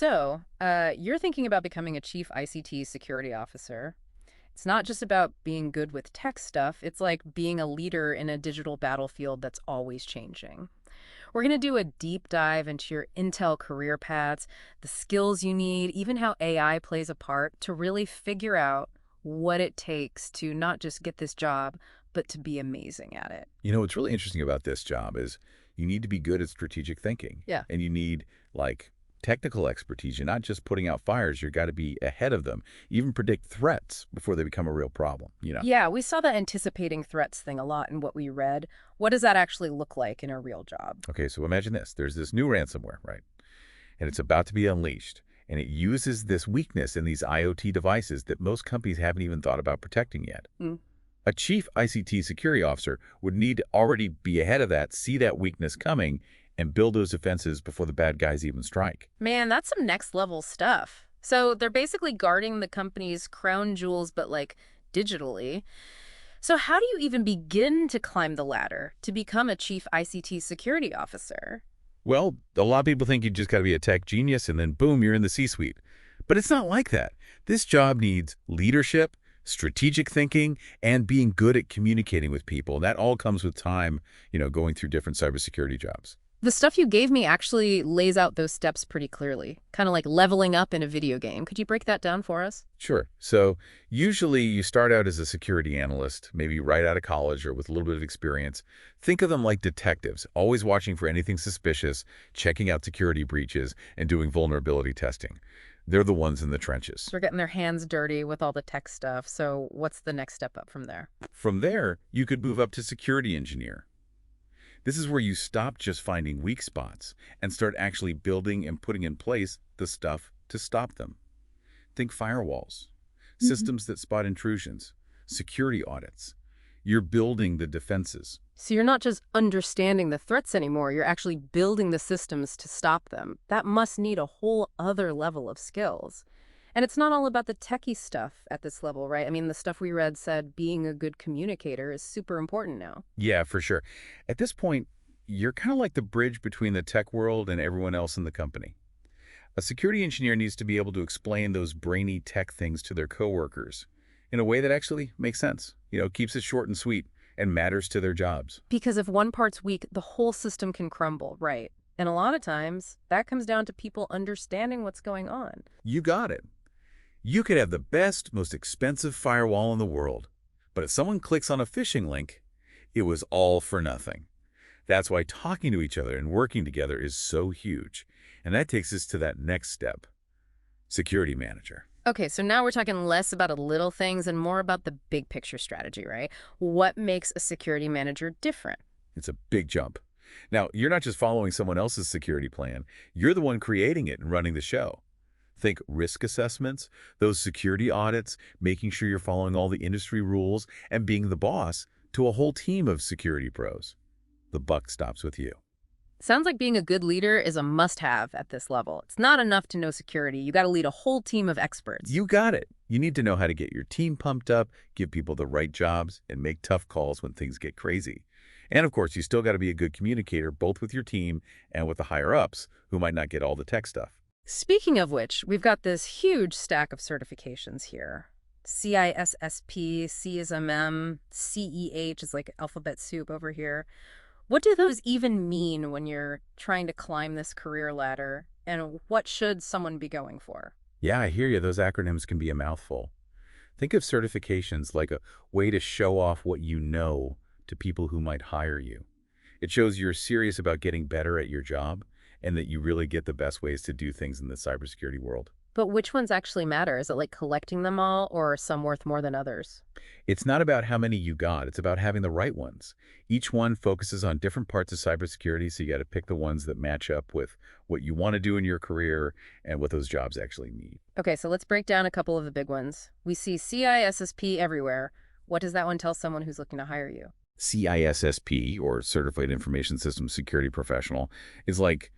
You're thinking about becoming a Chief ICT Security Officer. It's not just about being good with tech stuff, it's like being a leader in a digital battlefield that's always changing. We're going to do a deep dive into your Intel career paths, the skills you need, even how AI plays a part to really figure out what it takes to not just get this job, but to be amazing at it. What's really interesting about this job is you need to be good at strategic thinking. Yeah. And you need, like, technical expertise. You're not just putting out fires. You've got to be ahead of them, even predict threats before they become a real problem. Yeah, we saw the anticipating threats thing a lot in what we read. What does that actually look like in a real job? Okay, so imagine this. There's this new ransomware, right? And it's about to be unleashed. And it uses this weakness in these IoT devices that most companies haven't even thought about protecting yet. Mm. A chief ICT security officer would need to already be ahead of that, see that weakness coming, and build those defenses before the bad guys even strike. Man, that's some next level stuff. So they're basically guarding the company's crown jewels, but like digitally. So how do you even begin to climb the ladder to become a Chief ICT Security Officer? Well, a lot of people think you just got to be a tech genius and then boom, you're in the C-suite. But it's not like that. This job needs leadership, strategic thinking, and being good at communicating with people. And that all comes with time, going through different cybersecurity jobs. The stuff you gave me actually lays out those steps pretty clearly, kind of like leveling up in a video game. Could you break that down for us? Sure. So usually you start out as a security analyst, maybe right out of college or with a little bit of experience. Think of them like detectives, always watching for anything suspicious, checking out security breaches, and doing vulnerability testing. They're the ones in the trenches. They're getting their hands dirty with all the tech stuff. So what's the next step up from there? From there, you could move up to security engineer. This is where you stop just finding weak spots and start actually building and putting in place the stuff to stop them. Think firewalls, systems that spot intrusions, security audits. You're building the defenses. So you're not just understanding the threats anymore, you're actually building the systems to stop them. That must need a whole other level of skills. And it's not all about the techie stuff at this level, right? I mean, the stuff we read said being a good communicator is super important now. Yeah, for sure. At this point, you're kind of like the bridge between the tech world and everyone else in the company. A security engineer needs to be able to explain those brainy tech things to their coworkers in a way that actually makes sense, keeps it short and sweet and matters to their jobs. Because if one part's weak, the whole system can crumble, right? And a lot of times, that comes down to people understanding what's going on. You got it. You could have the best, most expensive firewall in the world, but if someone clicks on a phishing link, it was all for nothing. That's why talking to each other and working together is so huge. And that takes us to that next step, security manager. Okay, so now we're talking less about the little things and more about the big picture strategy, right? What makes a security manager different? It's a big jump. Now, you're not just following someone else's security plan. You're the one creating it and running the show. Think risk assessments, those security audits, making sure you're following all the industry rules, and being the boss to a whole team of security pros. The buck stops with you. Sounds like being a good leader is a must-have at this level. It's not enough to know security. You got to lead a whole team of experts. You got it. You need to know how to get your team pumped up, give people the right jobs, and make tough calls when things get crazy. And of course, you still got to be a good communicator, both with your team and with the higher-ups, who might not get all the tech stuff. Speaking of which, we've got this huge stack of certifications here. CISSP, CISMM, CEH is like alphabet soup over here. What do those even mean when you're trying to climb this career ladder? And what should someone be going for? Yeah, I hear you. Those acronyms can be a mouthful. Think of certifications like a way to show off what you know to people who might hire you. It shows you're serious about getting better at your job and that you really get the best ways to do things in the cybersecurity world. But which ones actually matter? Is it like collecting them all, or are some worth more than others? It's not about how many you got. It's about having the right ones. Each one focuses on different parts of cybersecurity, so you got to pick the ones that match up with what you want to do in your career and what those jobs actually need. Okay, so let's break down a couple of the big ones. We see CISSP everywhere. What does that one tell someone who's looking to hire you? CISSP, or Certified Information Systems Security Professional, is like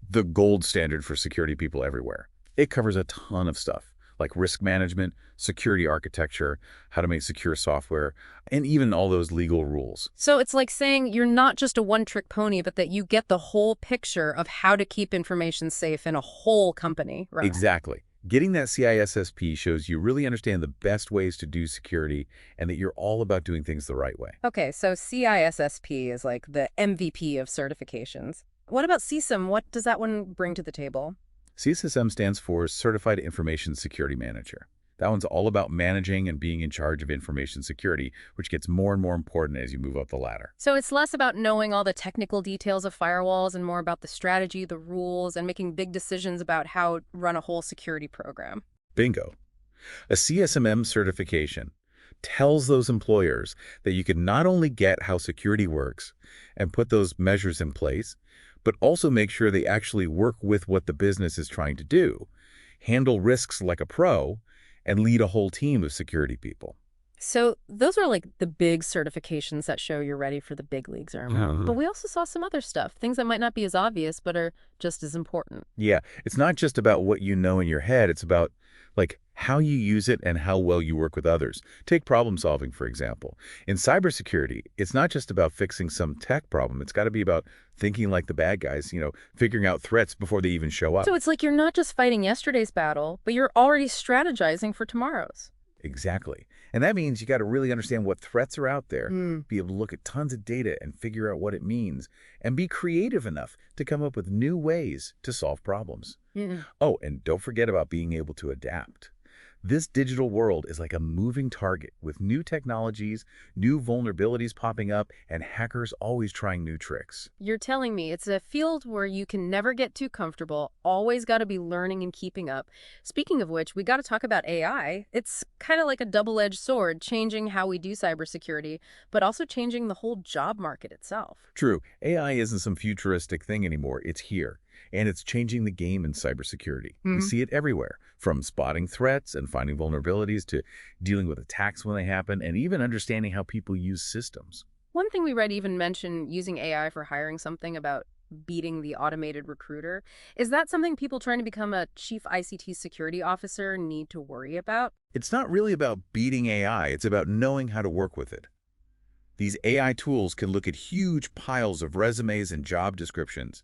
the gold standard for security people everywhere. It covers a ton of stuff, like risk management, security architecture, how to make secure software, and even all those legal rules. So it's like saying you're not just a one-trick pony, but that you get the whole picture of how to keep information safe in a whole company, right? Exactly. Getting that CISSP shows you really understand the best ways to do security and that you're all about doing things the right way. Okay, so CISSP is like the MVP of certifications. What about CISM? What does that one bring to the table? CSSM stands for Certified Information Security Manager. That one's all about managing and being in charge of information security, which gets more and more important as you move up the ladder. So it's less about knowing all the technical details of firewalls and more about the strategy, the rules, and making big decisions about how to run a whole security program. Bingo. A CSMM certification tells those employers that you can not only get how security works and put those measures in place, but also make sure they actually work with what the business is trying to do, handle risks like a pro, and lead a whole team of security people. So those are like the big certifications that show you're ready for the big leagues, Irma. But we also saw some other stuff, things that might not be as obvious, but are just as important. Yeah, it's not just about what you know in your head, it's about how you use it and how well you work with others. Take problem solving, for example. In cybersecurity, it's not just about fixing some tech problem. It's got to be about thinking like the bad guys, figuring out threats before they even show up. So it's like you're not just fighting yesterday's battle, but you're already strategizing for tomorrow's. Exactly. And that means you got to really understand what threats are out there, be able to look at tons of data and figure out what it means, and be creative enough to come up with new ways to solve problems. Yeah. Oh, and don't forget about being able to adapt. This digital world is like a moving target with new technologies, new vulnerabilities popping up, and hackers always trying new tricks. You're telling me it's a field where you can never get too comfortable, always got to be learning and keeping up. Speaking of which, we got to talk about AI. It's kind of like a double-edged sword, changing how we do cybersecurity, but also changing the whole job market itself. True, AI isn't some futuristic thing anymore. It's here. And it's changing the game in cybersecurity. We see it everywhere, from spotting threats and finding vulnerabilities to dealing with attacks when they happen, and even understanding how people use systems. One thing we read even mentioned using AI for hiring something about beating the automated recruiter. Is that something people trying to become a Chief ICT Security Officer need to worry about? It's not really about beating AI. It's about knowing how to work with it. These AI tools can look at huge piles of resumes and job descriptions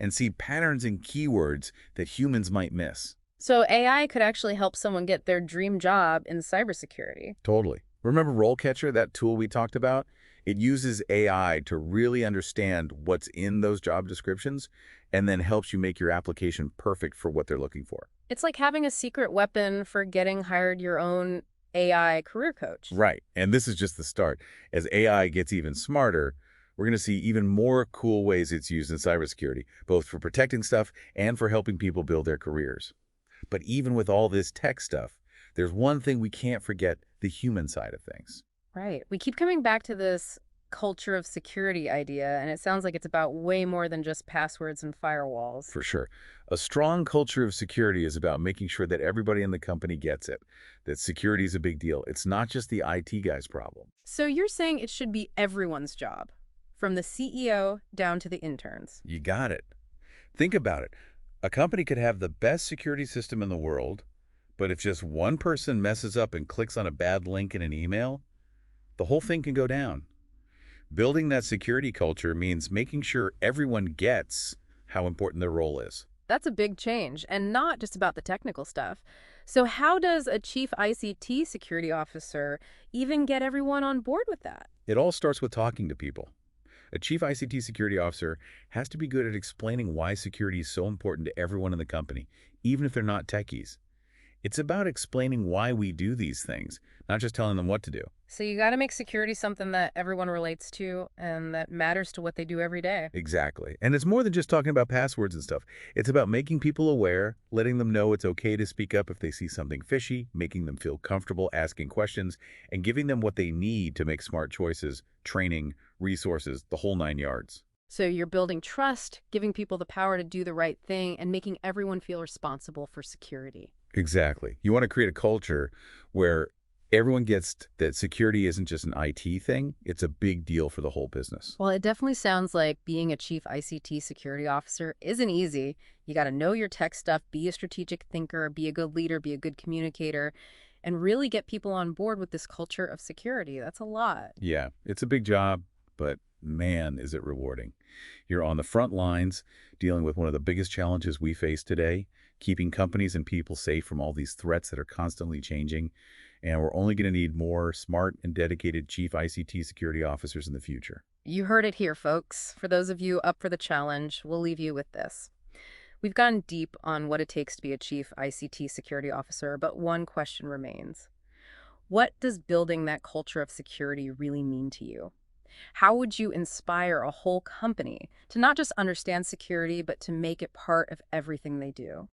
and see patterns and keywords that humans might miss. So AI could actually help someone get their dream job in cybersecurity. Totally. Remember RoleCatcher, that tool we talked about? It uses AI to really understand what's in those job descriptions and then helps you make your application perfect for what they're looking for. It's like having a secret weapon for getting hired your own AI career coach. Right. And this is just the start. As AI gets even smarter, we're going to see even more cool ways it's used in cybersecurity, both for protecting stuff and for helping people build their careers. But even with all this tech stuff, there's one thing we can't forget, the human side of things. Right. We keep coming back to this culture of security idea, and it sounds like it's about way more than just passwords and firewalls. For sure. A strong culture of security is about making sure that everybody in the company gets it, that security is a big deal. It's not just the IT guy's problem. So you're saying it should be everyone's job, from the CEO down to the interns. You got it. Think about it. A company could have the best security system in the world, but if just one person messes up and clicks on a bad link in an email, the whole thing can go down. Building that security culture means making sure everyone gets how important their role is. That's a big change, and not just about the technical stuff. So how does a Chief ICT Security Officer even get everyone on board with that? It all starts with talking to people. A Chief ICT Security Officer has to be good at explaining why security is so important to everyone in the company, even if they're not techies. It's about explaining why we do these things, not just telling them what to do. So you got to make security something that everyone relates to and that matters to what they do every day. Exactly. And it's more than just talking about passwords and stuff. It's about making people aware, letting them know it's okay to speak up if they see something fishy, making them feel comfortable asking questions, and giving them what they need to make smart choices, training, resources, the whole 9 yards. So you're building trust, giving people the power to do the right thing, and making everyone feel responsible for security. Exactly. You want to create a culture where Everyone gets that security isn't just an IT thing, it's a big deal for the whole business. Well, it definitely sounds like being a chief ICT security officer isn't easy. You got to know your tech stuff, be a strategic thinker, be a good leader, be a good communicator, and really get people on board with this culture of security. That's a lot. Yeah, it's a big job, but man, is it rewarding. You're on the front lines dealing with one of the biggest challenges we face today, keeping companies and people safe from all these threats that are constantly changing. And we're only going to need more smart and dedicated chief ICT security officers in the future. You heard it here, folks. For those of you up for the challenge, we'll leave you with this. We've gone deep on what it takes to be a chief ICT security officer, but one question remains. What does building that culture of security really mean to you? How would you inspire a whole company to not just understand security, but to make it part of everything they do?